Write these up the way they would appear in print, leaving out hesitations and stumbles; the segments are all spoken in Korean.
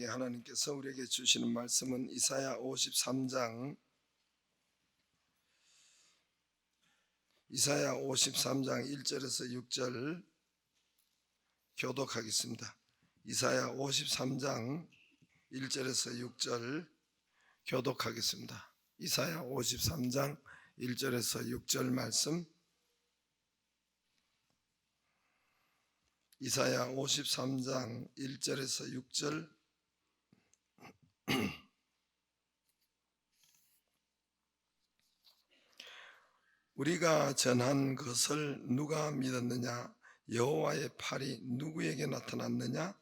하나님께서 우리에게 주시는 말씀은 이사야 53장 1절에서 6절 교독하겠습니다. 이사야 53장 1절에서 6절 교독하겠습니다. 이사야 53장 1절에서 6절 말씀. 이사야 53장 1절에서 6절. 우리가 전한 것을 누가 믿었느냐? 여호와의 팔이 누구에게 나타났느냐?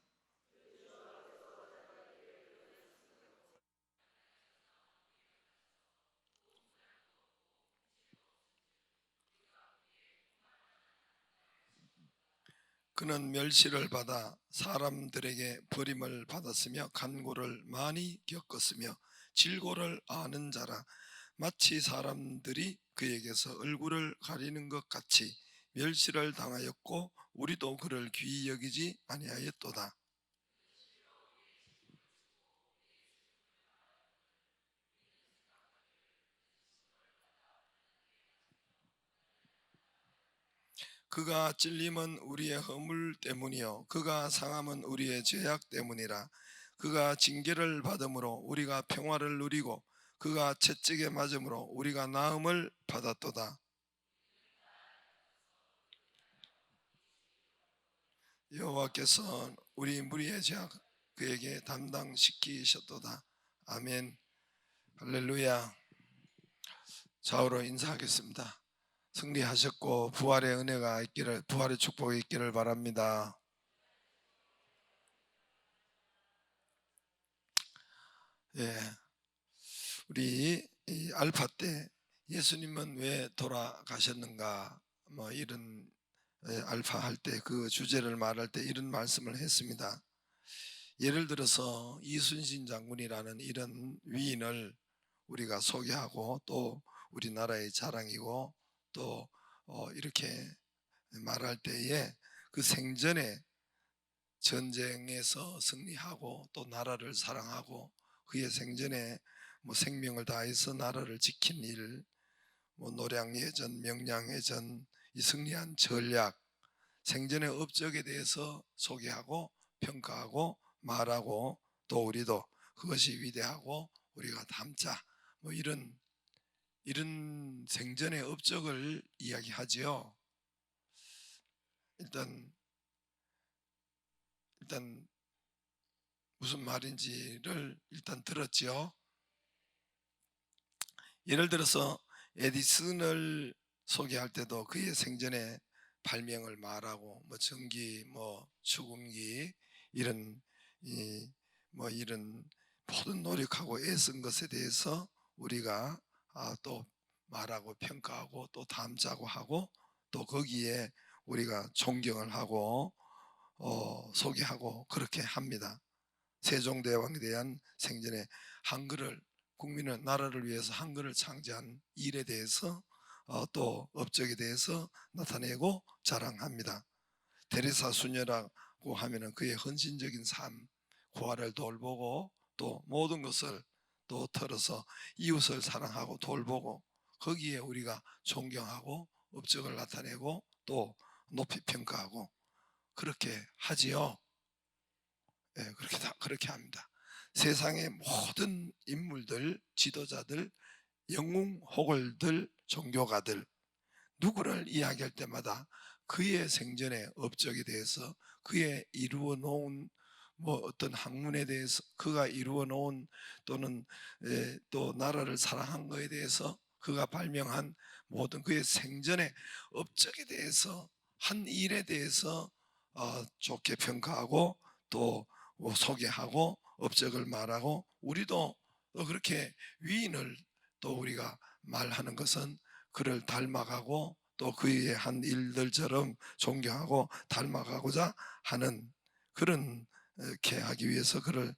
그는 멸시를 받아 사람들에게 버림을 받았으며 간고를 많이 겪었으며 질고를 아는 자라. 마치 사람들이 그에게서 얼굴을 가리는 것 같이 멸시를 당하였고 우리도 그를 귀히 여기지 아니하였도다. 그가 찔림은 우리의 허물 때문이요 그가 상함은 우리의 죄악 때문이라. 그가 징계를 받음으로 우리가 평화를 누리고 그가 채찍에 맞음으로 우리가 나음을 받았도다. 여호와께서 우리 무리의 죄악 그에게 담당시키셨도다. 아멘. 할렐루야. 좌우로 인사하겠습니다. 승리하셨고 부활의 은혜가 있기를, 부활의 축복이 있기를 바랍니다. 우리 알파 때 예수님은 왜 돌아가셨는가 이런 알파 할 때 그 주제를 말할 때 이런 말씀을 했습니다. 예를 들어서 이순신 장군이라는 이런 위인을 우리가 소개하고 또 우리나라의 자랑이고 또 이렇게 말할 때에 그 생전에 전쟁에서 승리하고 또 나라를 사랑하고 그의 생전에 생명을 다해서 나라를 지킨 일, 노량예전, 명량예전, 이 승리한 전략, 생전의 업적에 대해서 소개하고 평가하고 말하고 또 우리도 그것이 위대하고 우리가 담자 이런 생전의 업적을 이야기하지요. 일단 무슨 말인지를 일단 들었지요. 예를 들어서 에디슨을 소개할 때도 그의 생전에 발명을 말하고 전기, 축음기 이런 이런 모든 노력하고 애쓴 것에 대해서 우리가 또 말하고 평가하고 또 담자고 하고 또 거기에 우리가 존경을 하고 소개하고 그렇게 합니다. 세종대왕에 대한 생전에 한글을 국민을 나라를 위해서 한글을 창제한 일에 대해서 또 업적에 대해서 나타내고 자랑합니다. 테레사 수녀라고 하면은 그의 헌신적인 삶, 고아를 돌보고 또 모든 것을 또 털어서 이웃을 사랑하고 돌보고 거기에 우리가 존경하고 업적을 나타내고 또 높이 평가하고 그렇게 하지요. 그렇게 합니다. 세상의 모든 인물들, 지도자들, 영웅호걸들, 종교가들 누구를 이야기할 때마다 그의 생전의 업적에 대해서 그의 이루어 놓은 어떤 학문에 대해서 그가 이루어 놓은 또는 또 나라를 사랑한 것에 대해서 그가 발명한 모든 그의 생전의 업적에 대해서 한 일에 대해서 좋게 평가하고 또 소개하고 업적을 말하고 우리도 그렇게 위인을 또 우리가 말하는 것은 그를 닮아가고 또 그의 한 일들처럼 존경하고 닮아가고자 하는 그렇게 하기 위해서 그를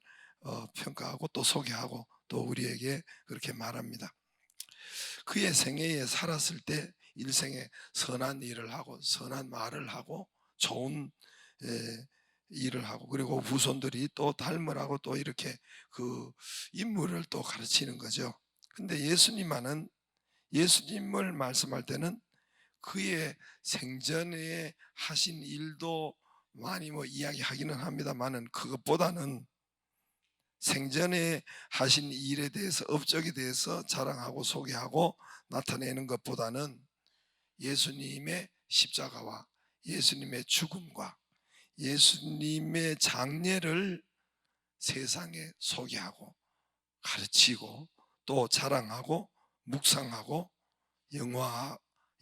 평가하고 또 소개하고 또 우리에게 그렇게 말합니다. 그의 생애에 살았을 때 일생에 선한 일을 하고 선한 말을 하고 좋은 일을 하고, 그리고 후손들이 또 닮으라고 또 이렇게 그 인물을 또 가르치는 거죠. 근데 예수님만은, 예수님을 말씀할 때는 그의 생전에 하신 일도 많이 뭐 이야기하기는 합니다만은, 그것보다는 생전에 하신 일에 대해서, 업적에 대해서 자랑하고 소개하고 나타내는 것보다는 예수님의 십자가와 예수님의 죽음과 예수님의 장례를 세상에 소개하고 가르치고 또 자랑하고 묵상하고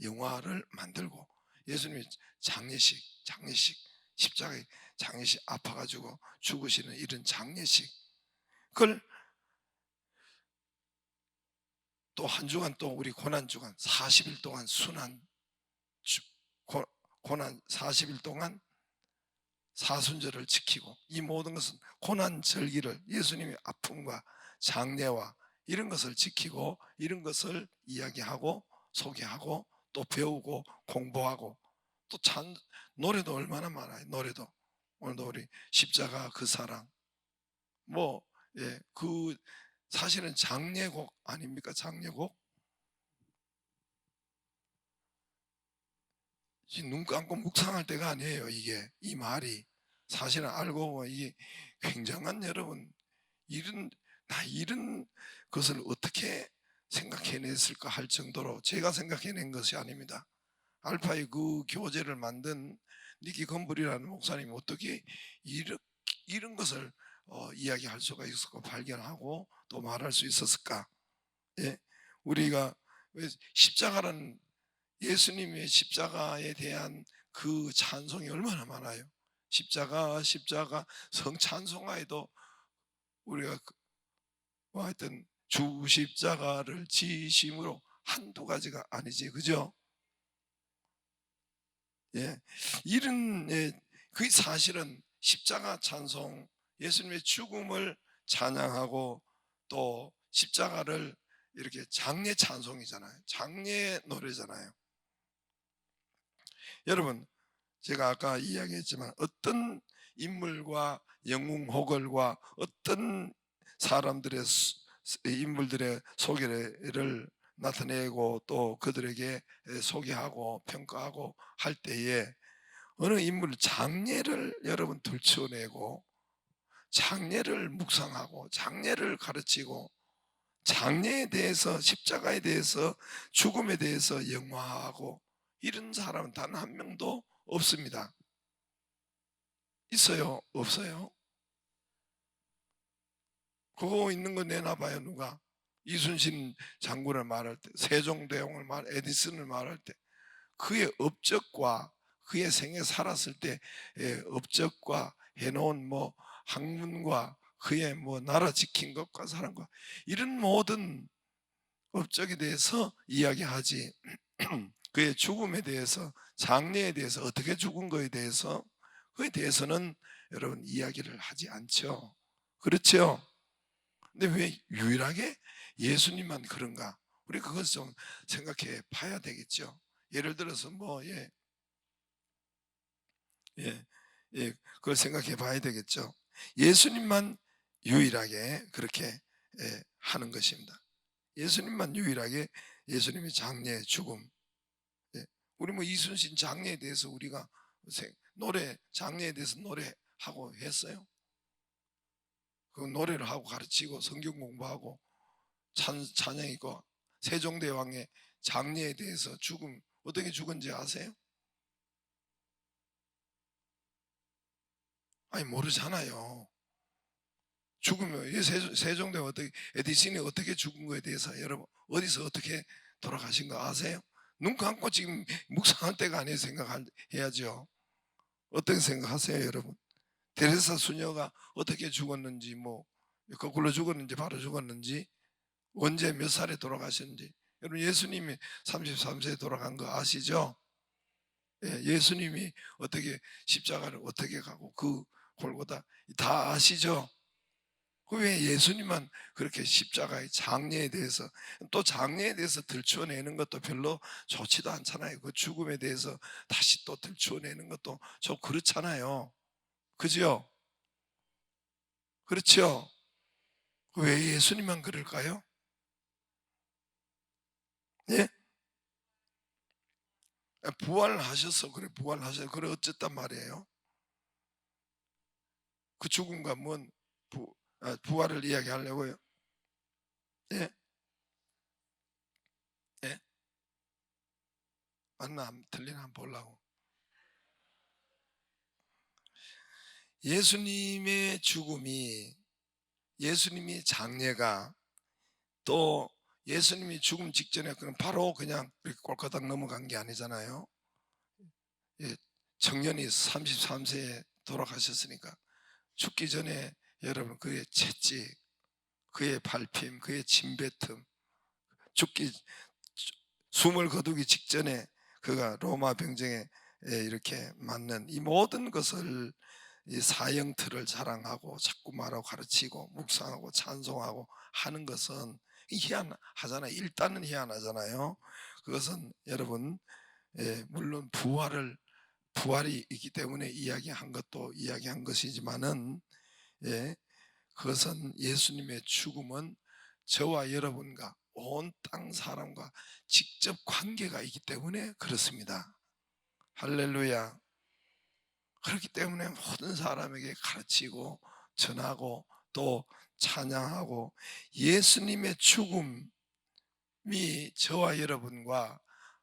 영화를 만들고, 예수님이 장례식 십자가에 장례식 아파가지고 죽으시는 이런 장례식, 그걸 또 한 주간, 또 우리 고난 주간 40일 동안 고난 40일 동안 사순절을 지키고, 이 모든 것은 고난 절기를, 예수님의 아픔과 장례와 이런 것을 지키고, 이런 것을 이야기하고 소개하고 또 배우고 공부하고, 또 노래도 얼마나 많아요. 노래도 오늘도 우리 십자가 그 사랑, 뭐, 예, 그 사실은 장례곡 아닙니까? 장례곡. 눈 감고 묵상할 때가 아니에요. 이게, 이 말이 사실은 알고 보면 이게 굉장한, 여러분, 이런 것을 어떻게 생각해냈을까 할 정도로 제가 생각해낸 것이 아닙니다. 알파의 그 교재를 만든 니키 건블이라는 목사님이 어떻게 이런 것을 이야기할 수가 있었고 발견하고 또 말할 수 있었을까? 예? 우리가 왜 십자가라는, 예수님의 십자가에 대한 그 찬송이 얼마나 많아요. 십자가 성찬송가에도 우리가 하여튼 주 십자가를 지심으로 한두 가지가 아니지, 그죠? 예, 이런, 예, 그 사실은 십자가 찬송, 예수님의 죽음을 찬양하고 또 십자가를 이렇게 장례 찬송이잖아요. 장례 노래잖아요. 여러분, 제가 아까 이야기했지만 어떤 인물과 영웅 호걸과 어떤 사람들의 인물들의 소개를 나타내고 또 그들에게 소개하고 평가하고 할 때에, 어느 인물 장례를 여러분 들춰내고 장례를 묵상하고 장례를 가르치고 장례에 대해서, 십자가에 대해서, 죽음에 대해서 영화하고 이런 사람은 단 한 명도 없습니다. 있어요? 없어요? 그거 있는 거 내놔봐요. 누가? 이순신 장군을 말할 때, 세종대왕을 에디슨을 말할 때 그의 업적과 그의 생에 살았을 때의 업적과 해놓은 뭐 학문과 그의 뭐 나라 지킨 것과 사람과 이런 모든 업적에 대해서 이야기하지, 그의 죽음에 대해서, 장례에 대해서, 어떻게 죽은 거에 대해서, 그에 대해서는 여러분 이야기를 하지 않죠. 그렇죠? 근데 왜 유일하게 예수님만 그런가? 우리 그것을 좀 생각해 봐야 되겠죠. 예를 들어서 뭐, 예, 그걸 생각해 봐야 되겠죠. 예수님만 유일하게 그렇게 하는 것입니다. 예수님만 유일하게, 예수님의 장례, 죽음. 예. 우리 뭐 이순신 장례에 대해서 우리가 장례에 대해서 노래하고 했어요. 그 노래를 하고 가르치고 성경 공부하고 찬양이고, 세종대왕의 장례에 대해서, 죽음 어떻게 죽은지 아세요? 아니, 모르잖아요. 죽으면 세종대왕 어떻게, 에디슨이 어떻게 죽은 거에 대해서 여러분 어디서 어떻게 돌아가신 거 아세요? 눈 감고 지금 묵상할 때가 아니에요. 생각해야죠. 어떻게 생각하세요, 여러분? 데레사 수녀가 어떻게 죽었는지, 뭐 거꾸로 죽었는지 바로 죽었는지, 언제 몇 살에 돌아가셨는지. 여러분, 예수님이 33세에 돌아간 거 아시죠? 예수님이 어떻게 십자가를 어떻게 가고 그 골고다 다 아시죠? 왜 예수님만 그렇게 십자가의 장례에 대해서, 또 장례에 대해서 들춰내는 것도 별로 좋지도 않잖아요. 그 죽음에 대해서 다시 또 들춰내는 것도 좀 그렇잖아요. 그죠? 그렇죠? 왜 예수님만 그럴까요? 예? 부활하셔서 그래, 부활하셔서 그래, 어쨌단 말이에요. 그 죽음과 뭔 부활을 이야기하려고요? 예? 예? 맞나 틀리나 한번 보려고. 예수님의 죽음이, 예수님이 장례가, 또 예수님이 죽음 직전에 그럼 바로 그냥 이렇게 꼴까닥 넘어간 게 아니잖아요. 예, 청년이 33세에 돌아가셨으니까 죽기 전에 여러분 그의 채찍, 그의 밟힘, 그의 침뱉음, 죽기 숨을 거두기 직전에 그가 로마 병정에 이렇게 맞는 이 모든 것을, 이 사형틀을 자랑하고 자꾸 말하고 가르치고 묵상하고 찬송하고 하는 것은 희한하잖아요. 일단은 희한하잖아요. 그것은 여러분, 물론 부활이 있기 때문에 이야기한 것도 이야기한 것이지만은, 그것은 예수님의 죽음은 저와 여러분과 온 땅 사람과 직접 관계가 있기 때문에 그렇습니다. 할렐루야. 그렇기 때문에 모든 사람에게 가르치고 전하고 또 찬양하고, 예수님의 죽음이 저와 여러분과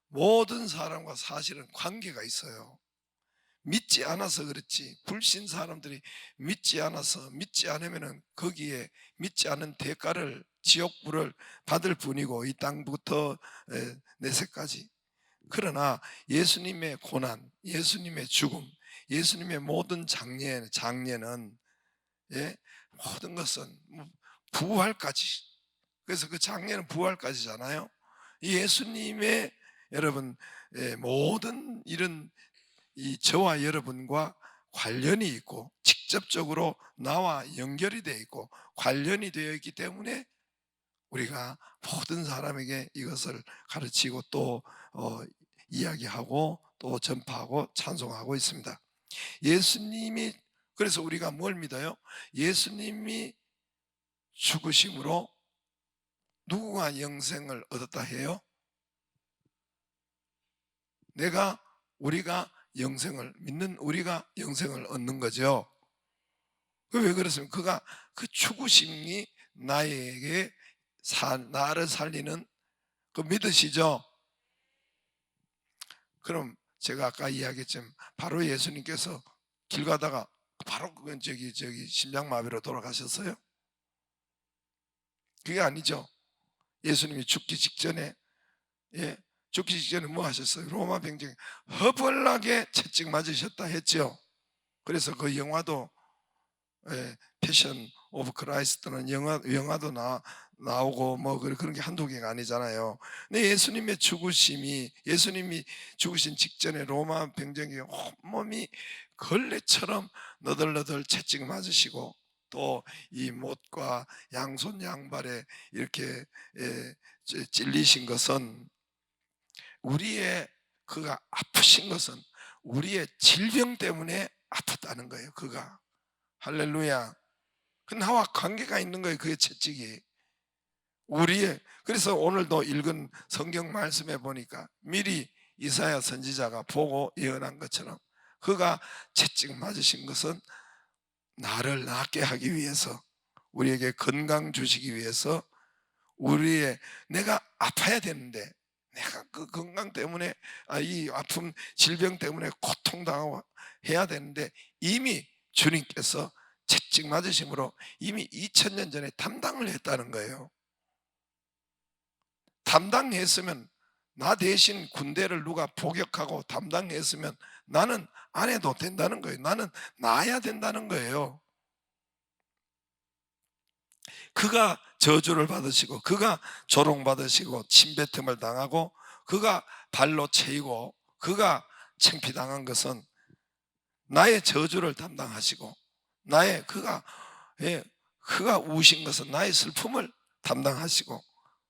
모든 사람과 사실은 관계가 있어요. 믿지 않아서 그렇지, 불신 사람들이 믿지 않으면은 거기에 믿지 않은 대가를, 지옥불을 받을 뿐이고 이 땅부터 내세까지. 그러나 예수님의 고난, 예수님의 죽음, 예수님의 모든 장례는, 예, 모든 것은 부활까지. 그래서 그 장례는 부활까지잖아요. 이 예수님의 여러분, 모든 이런 이 저와 여러분과 관련이 있고 직접적으로 나와 연결이 되어 있고 관련이 되어 있기 때문에 우리가 모든 사람에게 이것을 가르치고 또 이야기하고 또 전파하고 찬송하고 있습니다. 예수님이, 그래서 우리가 뭘 믿어요? 예수님이 죽으심으로 누구가 영생을 얻었다 해요? 우리가 영생을 믿는 우리가 영생을 얻는 거죠. 왜 그렇습니까? 그가 그 죽으심이 나에게 나를 살리는 그 믿으시죠? 그럼 제가 아까 이야기했지만 바로 예수님께서 길 가다가 바로 그건 저기 심장마비로 돌아가셨어요? 그게 아니죠. 예수님이 죽기 직전에, 죽기 직전에 뭐 하셨어요? 로마 병정에 허벌나게 채찍 맞으셨다 했죠. 그래서 그 영화도, 패션 오브 크라이스트는 영화도 나오고 뭐 그런 게 한두 개가 아니잖아요. 근데 예수님이 죽으신 직전에 로마 병정에 온몸이 걸레처럼 너덜너덜 채찍 맞으시고, 또 이 못과 양손 양발에 이렇게 찔리신 것은, 그가 아프신 것은 우리의 질병 때문에 아팠다는 거예요. 그가, 할렐루야. 그 나와 관계가 있는 거예요. 그의 채찍이 그래서 오늘도 읽은 성경 말씀에 보니까 미리 이사야 선지자가 보고 예언한 것처럼 그가 채찍 맞으신 것은 나를 낫게 하기 위해서, 우리에게 건강 주시기 위해서, 내가 아파야 되는데, 내가 그 건강 때문에, 이 아픔 질병 때문에 고통당하고 해야 되는데 이미 주님께서 채찍 맞으심으로 이미 2000년 전에 담당을 했다는 거예요. 담당했으면, 나 대신 군대를 누가 포격하고 담당했으면 나는 안 해도 된다는 거예요. 나는 나아야 된다는 거예요. 그가 저주를 받으시고 그가 조롱받으시고 침뱉음을 당하고 그가 발로 채이고 그가 창피당한 것은 나의 저주를 담당하시고, 그가 우신 것은 나의 슬픔을 담당하시고,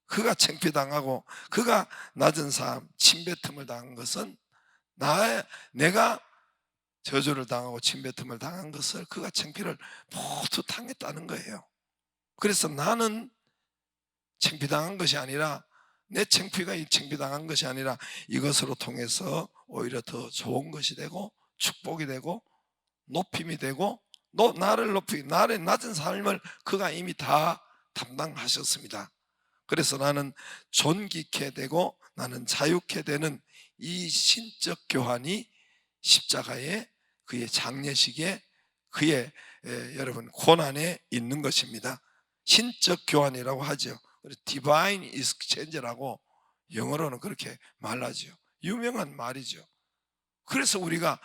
그가 창피당하고 그가 낮은 삶 침뱉음을 당한 것은 내가 저주를 당하고 침뱉음을 당한 것을 그가 창피를 모두 당했다는 거예요. 그래서 나는 창피당한 것이 아니라, 내 창피가 이 창피당한 것이 아니라 이것으로 통해서 오히려 더 좋은 것이 되고 축복이 되고 높임이 되고, 나를 높이 나의 낮은 삶을 그가 이미 다 담당하셨습니다. 그래서 나는 존귀케 되고 나는 자유케 되는 이 신적 교환이 십자가의 그의 장례식에 그의 여러분 고난에 있는 것입니다. 신적 교환이라고 하죠. Divine Exchange라고 영어로는 그렇게 말하죠. 유명한 말이죠. 그래서 우리가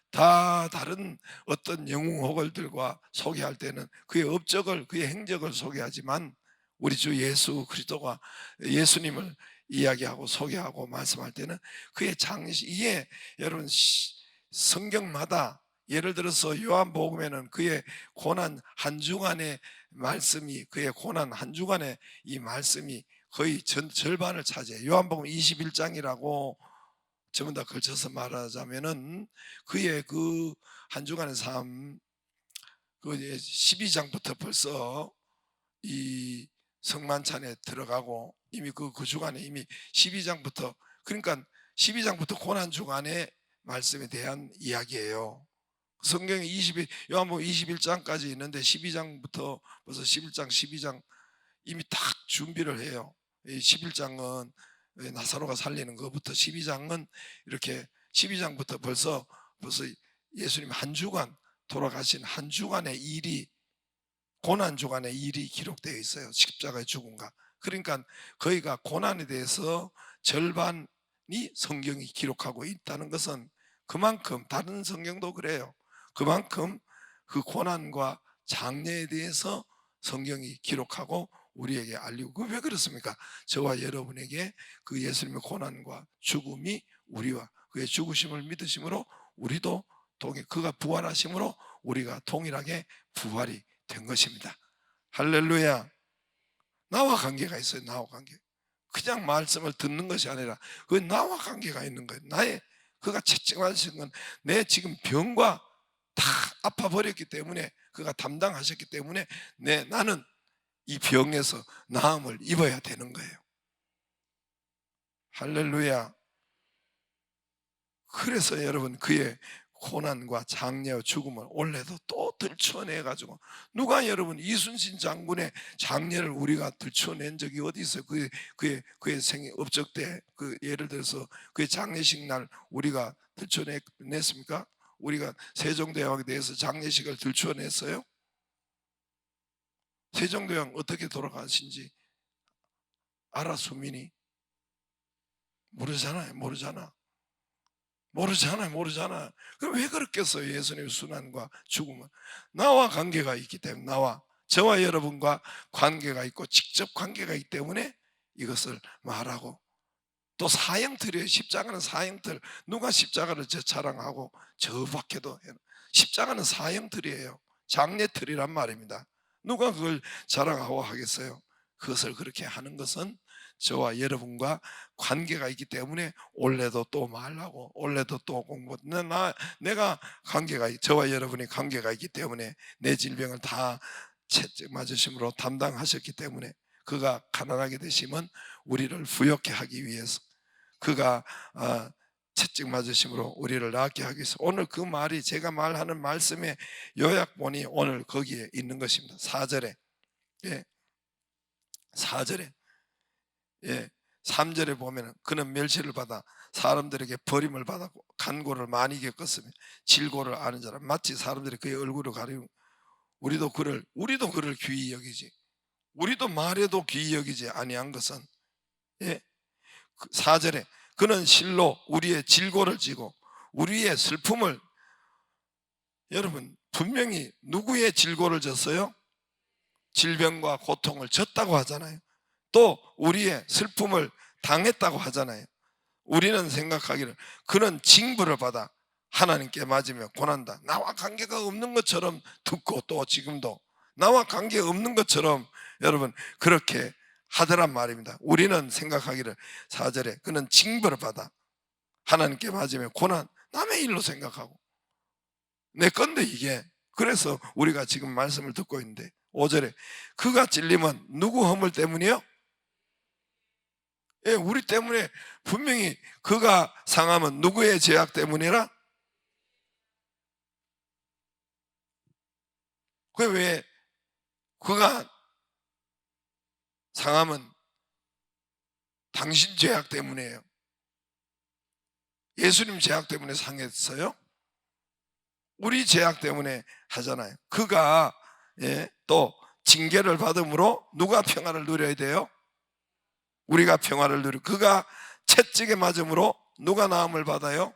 다 다른 어떤 영웅 호걸들과 소개할 때는 그의 업적을, 그의 행적을 소개하지만, 우리 주 예수 그리스도가 예수님을 이야기하고 소개하고 말씀할 때는 그의 장례식, 이게 여러분 성경마다, 예를 들어서 요한복음에는 그의 고난 한 주간의 말씀이, 그의 고난 한 주간의 이 말씀이 거의 절반을 차지해요. 요한복음 21장이라고 전부 다 걸쳐서 말하자면은 그의 그 한 주간의 삶, 그 12장부터 벌써 이 성만찬에 들어가고, 이미 그 주간에 이미 12장부터, 그러니까 12장부터 고난 주간의 말씀에 대한 이야기예요. 성경에 요한복음 21장까지 있는데 12장부터 벌써 11장, 12장 이미 딱 준비를 해요. 11장은 나사로가 살리는 것부터, 12장은 이렇게 12장부터 벌써 예수님 한 주간, 돌아가신 한 주간의 일이, 고난 주간의 일이 기록되어 있어요. 십자가의 죽음과. 그러니까 거기가 고난에 대해서 절반이 성경이 기록하고 있다는 것은, 그만큼 다른 성경도 그래요. 그만큼 그 고난과 장례에 대해서 성경이 기록하고 우리에게 알리고, 왜 그렇습니까? 저와 여러분에게 그 예수님의 고난과 죽음이 우리와 그의 죽으심을 믿으심으로 우리도 그가 부활하심으로 우리가 동일하게 부활이 된 것입니다. 할렐루야. 나와 관계가 있어요. 나와 관계. 그냥 말씀을 듣는 것이 아니라 그 나와 관계가 있는 거예요. 그가 채찍맞으신 건 내 지금 병과 다 아파버렸기 때문에, 그가 담당하셨기 때문에 나는 이 병에서 나음을 입어야 되는 거예요. 할렐루야. 그래서 여러분, 그의 고난과 장례와 죽음을 올해도 또 들춰내가지고, 누가 여러분 이순신 장군의 장례를 우리가 들춰낸 적이 어디 있어요? 그의 생애 업적 때, 예를 들어서 그의 장례식 날 우리가 들춰냈습니까? 우리가 세종대왕에 대해서 장례식을 들춰냈어요? 세종대왕 어떻게 돌아가신지 알아? 수민이 모르잖아요. 모르잖아. 그럼 왜 그렇겠어요? 예수님의 순환과 죽음은 나와 관계가 있기 때문에, 저와 여러분과 관계가 있고 직접 관계가 있기 때문에 이것을 말하고, 또 사형틀이에요. 십자가는 사형틀. 누가 십자가를 자랑하고 저 밖에도, 십자가는 사형틀이에요. 장례틀이란 말입니다. 누가 그걸 자랑하고 하겠어요? 그것을 그렇게 하는 것은 저와 여러분과 관계가 있기 때문에 올해도 또 말하고, 올해도 또 공부. 내가 저와 여러분이 관계가 있기 때문에, 내 질병을 다 채찍 맞으심으로 담당하셨기 때문에, 그가 가난하게 되심은 우리를 부욕해 하기 위해서, 그가 채찍 맞으심으로 우리를 낫게 하기 위해서. 오늘 그 말이, 제가 말하는 말씀의 요약본이 오늘 거기에 있는 것입니다. 4절에, 4절에, 3절에 보면, 그는 멸시를 받아 사람들에게 버림을 받았고 간고를 많이 겪었으며 질고를 아는 자라. 마치 사람들이 그의 얼굴을 가리고, 우리도 그를 귀히 여기지, 우리도 말해도 귀히 여기지 아니한 것은, 4절에 그는 실로 우리의 질고를 지고 우리의 슬픔을, 여러분 분명히 누구의 질고를 졌어요? 질병과 고통을 졌다고 하잖아요. 또 우리의 슬픔을 당했다고 하잖아요. 우리는 생각하기를 그는 징벌을 받아 하나님께 맞으며 고난다. 나와 관계가 없는 것처럼 듣고, 또 지금도 나와 관계 없는 것처럼 여러분 그렇게 하더란 말입니다. 우리는 생각하기를, 4절에 그는 징벌을 받아 하나님께 맞으며 고난, 남의 일로 생각하고, 내 건데 이게. 그래서 우리가 지금 말씀을 듣고 있는데 5절에 그가 찔림은 누구 허물 때문이요? 예, 우리 때문에. 분명히 그가 상함은 누구의 죄악 때문이라? 그 왜 그가 상함은 당신 죄악 때문이에요. 예수님 죄악 때문에 상했어요? 우리 죄악 때문에 하잖아요. 그가 또 징계를 받음으로 누가 평화를 누려야 돼요? 우리가 평화를 누리고 그가 채찍에 맞음으로 누가 나음을 받아요?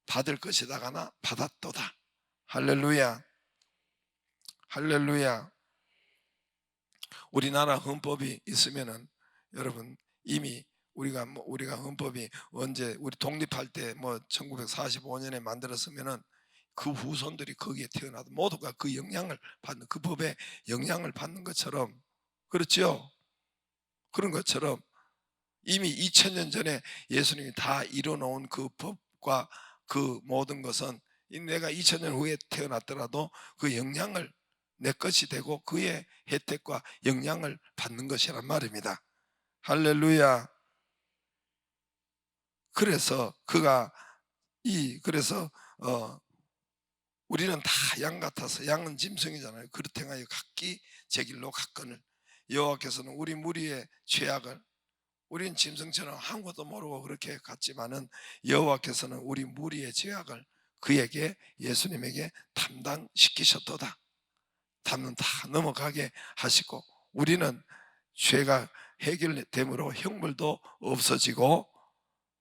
받을 것이다가나 받았도다. 할렐루야. 할렐루야. 우리나라 헌법이 있으면은 여러분 이미 우리가 헌법이 언제 우리 독립할 때 1945년에 만들었으면은 그 후손들이 거기에 태어나도 모두가 그 영향을 받는, 그 법에 영향을 받는 것처럼, 그렇죠? 그런 것처럼 이미 2000년 전에 예수님이 다 이뤄놓은 그 법과 그 모든 것은 내가 2000년 후에 태어났더라도 그 영향을 내 것이 되고 그의 혜택과 영향을 받는 것이란 말입니다. 할렐루야. 그래서 그래서 우리는 다 양 같아서, 양은 짐승이잖아요. 그렇게 하여 각기 제 길로 갔거늘 여호와께서는 우리 무리의 죄악을, 우린 짐승처럼 아무것도 모르고 그렇게 갔지만은 여호와께서는 우리 무리의 죄악을 그에게, 예수님에게 담당시키셨도다. 담은 다 넘어가게 하시고 우리는 죄가 해결됨으로 형벌도 없어지고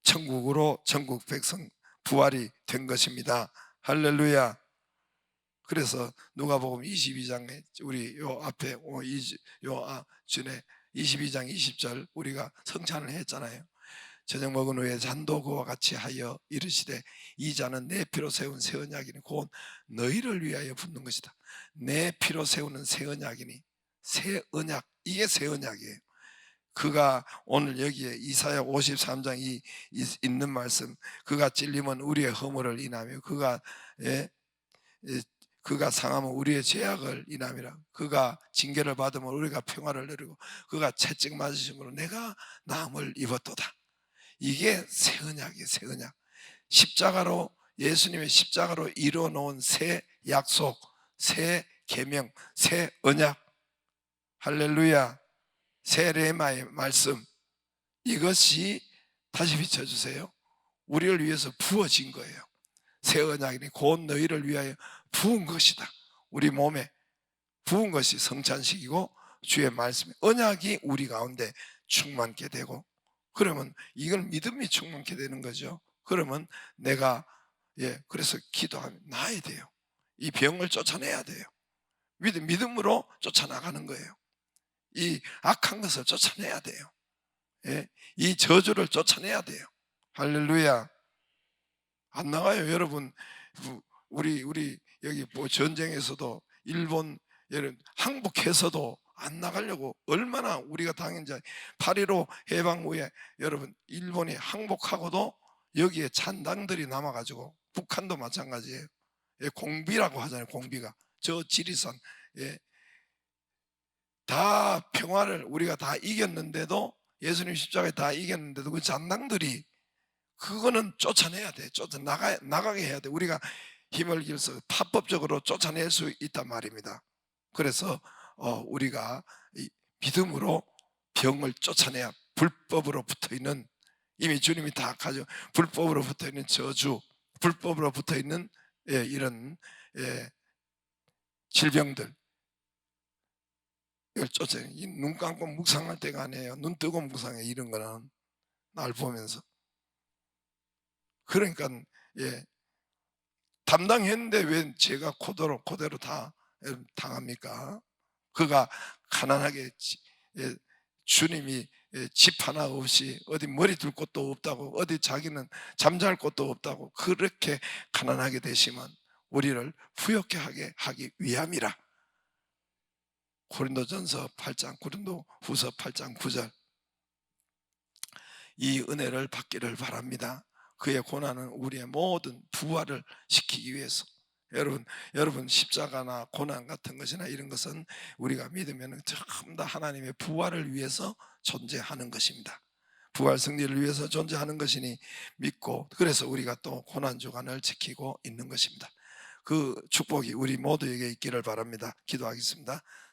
천국으로 전국 백성 부활이 된 것입니다. 할렐루야. 그래서 누가복음 22장에 우리 요 앞에 전에 22장 20절 우리가 성찬을 했잖아요. 저녁 먹은 후에 잔도 그와 같이 하여 이르시되 이 잔은 내 피로 세운 새 언약이니 곧 너희를 위하여 붓는 것이다. 내 피로 세우는 새 언약이니, 새 언약, 이게 새 언약이에요. 그가 오늘 여기에 이사야 53장 있는 말씀, 그가 찔림은 우리의 허물을 인하며 그가 상함은 우리의 죄악을 인함이라. 그가 징계를 받으면 우리가 평화를 누리고 그가 채찍 맞으심으로 내가 나음을 입었도다. 이게 새 언약이에요. 새 언약. 십자가로, 예수님의 십자가로 이루어놓은 새 약속, 새 계명, 새 언약. 할렐루야. 새 레마의 말씀, 이것이 다시 비춰주세요. 우리를 위해서 부어진 거예요. 새 언약이니 곧 너희를 위하여 부은 것이다. 우리 몸에 부은 것이 성찬식이고 주의 말씀, 언약이 우리 가운데 충만케 되고, 그러면 이걸 믿음이 충만케 되는 거죠. 그러면 내가 그래서 기도하면 나아야 돼요. 이 병을 쫓아내야 돼요. 믿음으로 쫓아나가는 거예요. 이 악한 것을 쫓아내야 돼요. 이 저주를 쫓아내야 돼요. 할렐루야. 안 나가요, 여러분. 우리 여기 전쟁에서도 일본 항복해서도 안 나가려고 얼마나 우리가 당했는지. 8.15 해방 후에 여러분 일본이 항복하고도 여기에 잔당들이 남아가지고, 북한도 마찬가지예요. 공비라고 하잖아요. 공비가 저 지리산 다 평화를 우리가 다 이겼는데도, 예수님 십자가에 다 이겼는데도 그 잔당들이, 그거는 쫓아내야 돼. 나가게 해야 돼. 우리가 힘을 길서 합법적으로 쫓아낼 수 있단 말입니다. 그래서 우리가 믿음으로 병을 쫓아내야, 불법으로 붙어있는, 이미 주님이 다 가져, 불법으로 붙어있는 저주, 불법으로 붙어있는 이런 질병들, 이걸 쫓아내. 눈 감고 묵상할 때가 아니에요. 눈 뜨고 묵상해. 이런 거는 날 보면서. 그러니까 담당했는데 왜 제가 그대로 다 당합니까? 그가 가난하게 주님이 집 하나 없이 어디 머리 둘 곳도 없다고, 어디 자기는 잠잘 곳도 없다고 그렇게 가난하게 되시면 우리를 부욕케 하기 위함이라. 고린도전서 8장, 고린도후서 8장 9절. 이 은혜를 받기를 바랍니다. 그의 고난은 우리의 모든 부활을 시키기 위해서. 여러분 십자가나 고난 같은 것이나 이런 것은 우리가 믿으면 전부 다 하나님의 부활을 위해서 존재하는 것입니다. 부활 승리를 위해서 존재하는 것이니 믿고, 그래서 우리가 또 고난 주간을 지키고 있는 것입니다. 그 축복이 우리 모두에게 있기를 바랍니다. 기도하겠습니다.